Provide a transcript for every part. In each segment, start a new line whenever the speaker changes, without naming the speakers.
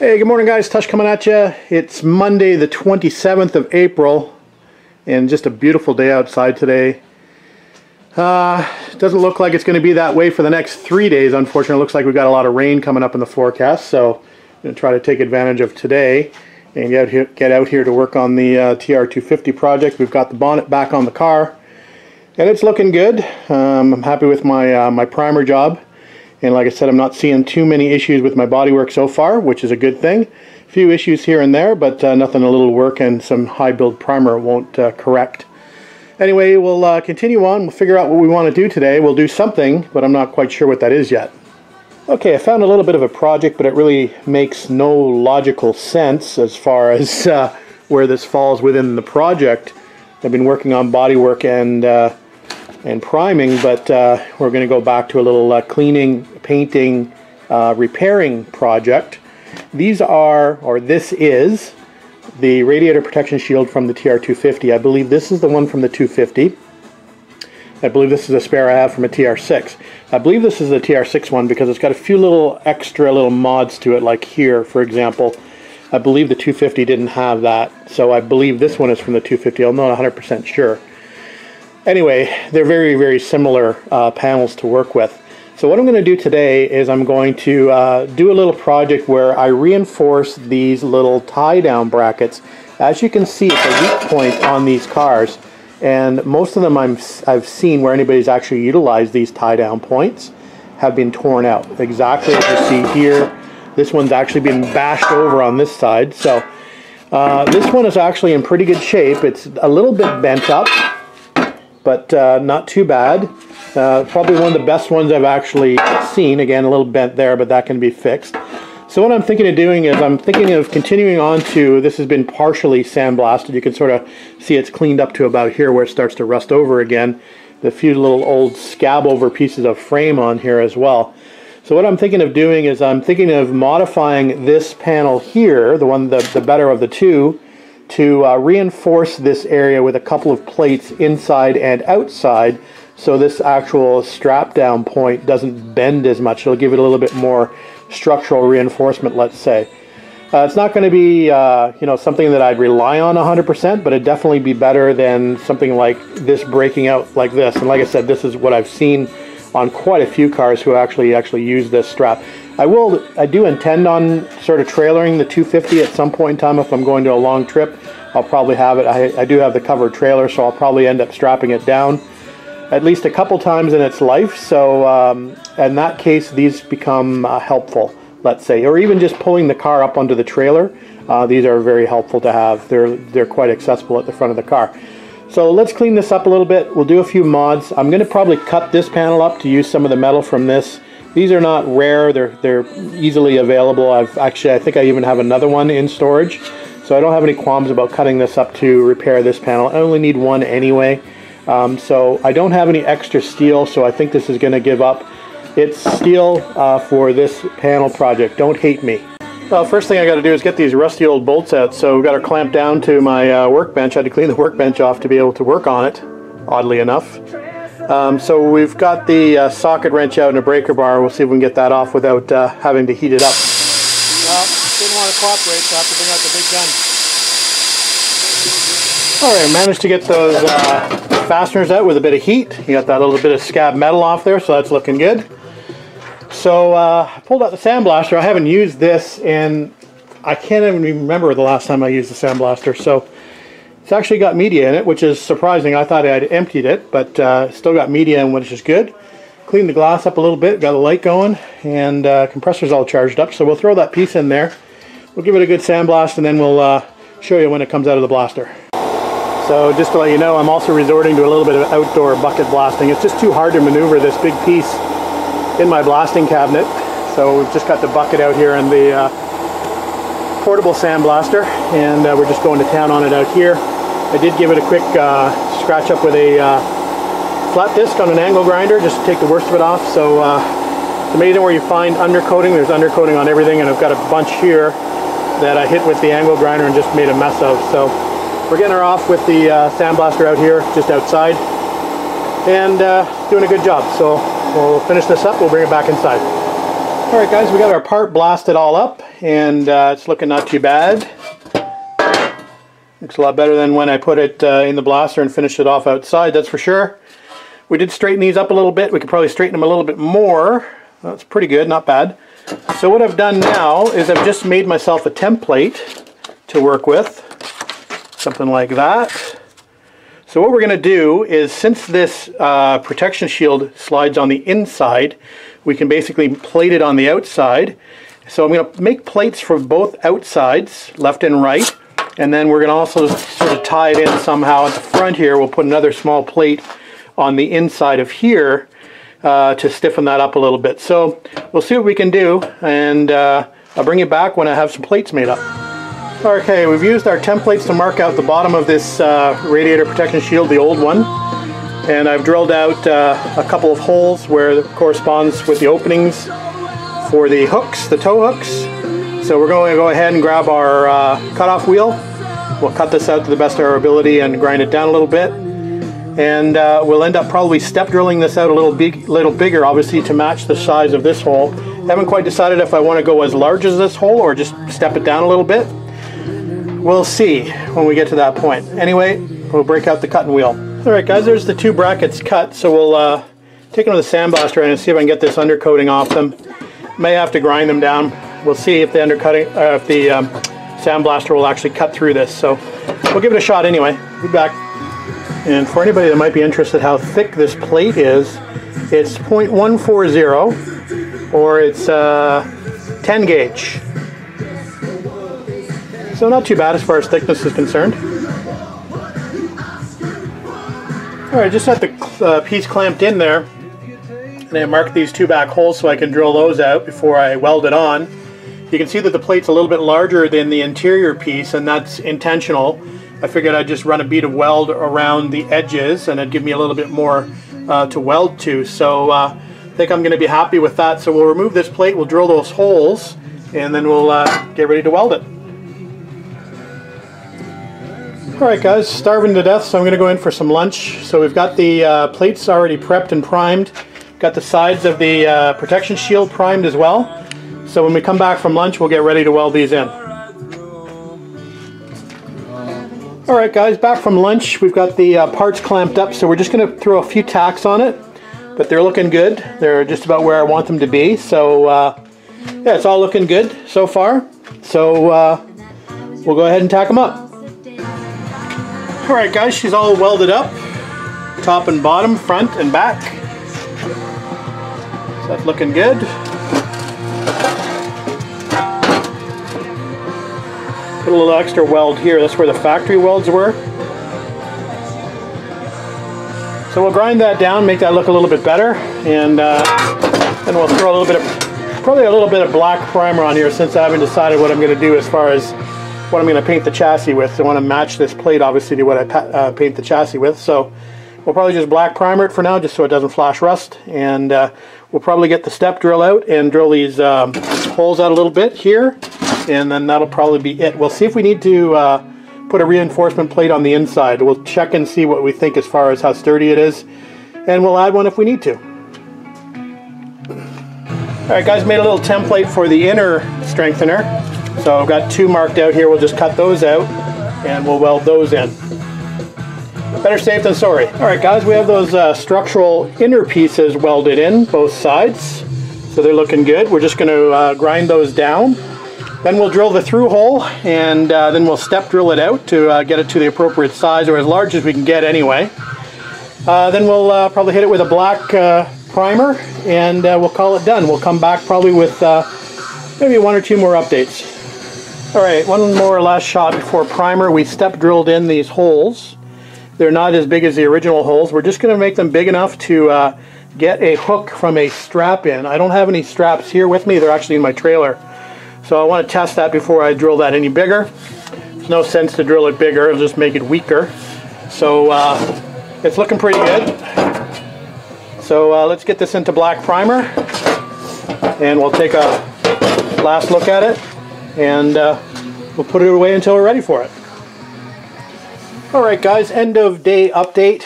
Hey, good morning guys, Tush coming at you. It's Monday the 27th of April and just a beautiful day outside today. It doesn't look like it's going to be that way for the next 3 days, unfortunately. It looks like we've got a lot of rain coming up in the forecast, so I'm going to try to take advantage of today and get out here to work on the TR250 project. We've got the bonnet back on the car and it's looking good. I'm happy with my primer job. And like I said, I'm not seeing too many issues with my bodywork so far, which is a good thing. A few issues here and there, but nothing a little work and some high build primer won't correct. Anyway, we'll continue on. We'll figure out what we want to do today. We'll do something, but I'm not quite sure what that is yet. Okay, I found a little bit of a project, but it really makes no logical sense as far as where this falls within the project. I've been working on bodywork and priming, but we're going to go back to a little cleaning, painting, repairing project. These are, or this is, the radiator protection shield from the TR250. I believe this is the one from the 250. I believe this is a spare I have from a TR6. I believe this is the TR6 one because it's got a few little extra little mods to it, like here, for example. I believe the 250 didn't have that, so I believe this one is from the 250. I'm not 100% sure. Anyway, they're very, very similar panels to work with. So what I'm going to do today is I'm going to do a little project where I reinforce these little tie-down brackets. As you can see, it's a weak point on these cars, and most of them I've seen where anybody's actually utilized these tie-down points have been torn out. Exactly as you see here. This one's actually been bashed over on this side. So this one is actually in pretty good shape. It's a little bit bent up, but not too bad. Probably one of the best ones I've actually seen. Again, a little bent there, but that can be fixed. So what I'm thinking of doing is I'm thinking of continuing on to, this has been partially sandblasted. You can sort of see it's cleaned up to about here where it starts to rust over again. The few little old scab over pieces of frame on here as well. So what I'm thinking of doing is I'm thinking of modifying this panel here, the better of the two, to reinforce this area with a couple of plates inside and outside, so this actual strap down point doesn't bend as much. It'll give it a little bit more structural reinforcement, let's say. It's not going to be something that I'd rely on 100%, but it'd definitely be better than something like this breaking out like this. And like I said, this is what I've seen on quite a few cars who actually use this strap. I do intend on sort of trailering the 250 at some point in time. If I'm going to a long trip, I'll probably have it. I do have the covered trailer, so I'll probably end up strapping it down at least a couple times in its life. So in that case, these become helpful, let's say, or even just pulling the car up onto the trailer. These are very helpful to have. They're quite accessible at the front of the car. So let's clean this up a little bit. We'll do a few mods. I'm going to probably cut this panel up to use some of the metal from this. These are not rare. They're easily available. I think I even have another one in storage. So I don't have any qualms about cutting this up to repair this panel. I only need one anyway. So I don't have any extra steel, so I think this is going to give up its steel for this panel project. Don't hate me. Well, first thing I got to do is get these rusty old bolts out. So we've got to clamp down to my workbench. I had to clean the workbench off to be able to work on it, oddly enough. So we've got the socket wrench out and a breaker bar. We'll see if we can get that off without having to heat it up. Well, didn't want to cooperate, so I have to bring out the big gun. Alright, I managed to get those fasteners out with a bit of heat. You got that little bit of scab metal off there, so that's looking good. So I pulled out the sandblaster. I haven't used this in, I can't even remember the last time I used the sandblaster. So it's actually got media in it, which is surprising. I thought I had emptied it, but still got media in, which is good. Cleaned the glass up a little bit, got the light going, and compressor's all charged up. So we'll throw that piece in there. We'll give it a good sandblast, and then we'll show you when it comes out of the blaster. So just to let you know, I'm also resorting to a little bit of outdoor bucket blasting. It's just too hard to maneuver this big piece in my blasting cabinet. So we've just got the bucket out here and the portable sandblaster, and we're just going to town on it out here. I did give it a quick scratch up with a flat disc on an angle grinder just to take the worst of it off. So it's amazing where you find undercoating. There's undercoating on everything, and I've got a bunch here that I hit with the angle grinder and just made a mess of. So we're getting her off with the sandblaster out here just outside, and doing a good job. So we'll finish this up, we'll bring it back inside. Alright guys, we got our part blasted all up, and it's looking not too bad. Looks a lot better than when I put it in the blaster and finished it off outside, that's for sure. We did straighten these up a little bit. We could probably straighten them a little bit more. That's pretty good, not bad. So what I've done now is I've just made myself a template to work with. Something like that. So what we're going to do is, since this protection shield slides on the inside, we can basically plate it on the outside. So I'm going to make plates for both outsides, left and right. And then we're going to also sort of tie it in somehow at the front here. We'll put another small plate on the inside of here to stiffen that up a little bit. So we'll see what we can do, and I'll bring you back when I have some plates made up. Okay, we've used our templates to mark out the bottom of this radiator protection shield, the old one. And I've drilled out a couple of holes where it corresponds with the openings for the hooks, the tow hooks. So we're going to go ahead and grab our cutoff wheel. We'll cut this out to the best of our ability and grind it down a little bit. And we'll end up probably step drilling this out a little bigger, obviously, to match the size of this hole. Haven't quite decided if I want to go as large as this hole or just step it down a little bit. We'll see when we get to that point. Anyway, we'll break out the cutting wheel. Alright guys, there's the two brackets cut, so we'll take them to the sandblaster and see if I can get this undercoating off them. May have to grind them down. We'll see if the sandblaster will actually cut through this. So we'll give it a shot anyway. Be back. And for anybody that might be interested how thick this plate is, it's 0.140 or it's 10 gauge. So not too bad as far as thickness is concerned. Alright, just had the piece clamped in there, and I marked these two back holes so I can drill those out before I weld it on. You can see that the plate's a little bit larger than the interior piece, and that's intentional. I figured I'd just run a bead of weld around the edges and it'd give me a little bit more to weld to. So I think I'm going to be happy with that. So we'll remove this plate, we'll drill those holes, and then we'll get ready to weld it. Alright guys, starving to death, so I'm going to go in for some lunch. So we've got the plates already prepped and primed. Got the sides of the protection shield primed as well. So when we come back from lunch, we'll get ready to weld these in. Alright guys, back from lunch. We've got the parts clamped up, so we're just going to throw a few tacks on it. But they're looking good. They're just about where I want them to be. So yeah, it's all looking good so far. So we'll go ahead and tack them up. Alright guys, she's all welded up, top and bottom, front and back. So that's looking good. Put a little extra weld here, that's where the factory welds were. So we'll grind that down, make that look a little bit better, and then we'll throw a little bit of, probably a little bit of black primer on here, since I haven't decided what I'm going to do as far as what I'm going to paint the chassis with. So I want to match this plate obviously to what I paint the chassis with. So we'll probably just black primer it for now, just so it doesn't flash rust. And we'll probably get the step drill out and drill these holes out a little bit here, and then that'll probably be it. We'll see if we need to put a reinforcement plate on the inside. We'll check and see what we think as far as how sturdy it is, and we'll add one if we need to. Alright guys, made a little template for the inner strengthener. So I've got two marked out here. We'll just cut those out and we'll weld those in. Better safe than sorry. Alright guys, we have those structural inner pieces welded in, both sides. So they're looking good. We're just going to grind those down. Then we'll drill the through hole, and then we'll step drill it out to get it to the appropriate size, or as large as we can get anyway. Then we'll probably hit it with a black primer, and we'll call it done. We'll come back probably with maybe one or two more updates. Alright, one more last shot before primer. We step drilled in these holes. They're not as big as the original holes. We're just going to make them big enough to get a hook from a strap in. I don't have any straps here with me. They're actually in my trailer. So I want to test that before I drill that any bigger. There's no sense to drill it bigger. It'll just make it weaker. So it's looking pretty good. So let's get this into black primer, and we'll take a last look at it, and we'll put it away until we're ready for it. Alright guys, end of day update.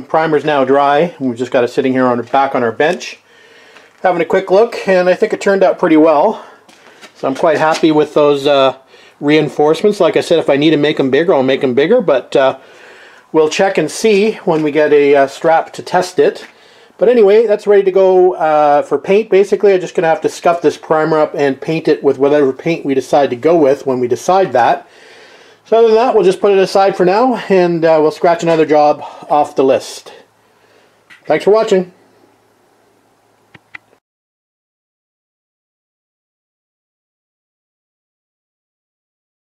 Primer's now dry. We've just got it sitting here back on our bench. Having a quick look, and I think it turned out pretty well. So I'm quite happy with those reinforcements. Like I said, if I need to make them bigger, I'll make them bigger, but we'll check and see when we get a strap to test it. But anyway, that's ready to go for paint. Basically, I'm just going to have to scuff this primer up and paint it with whatever paint we decide to go with when we decide that. So other than that, we'll just put it aside for now, and we'll scratch another job off the list. Thanks for watching.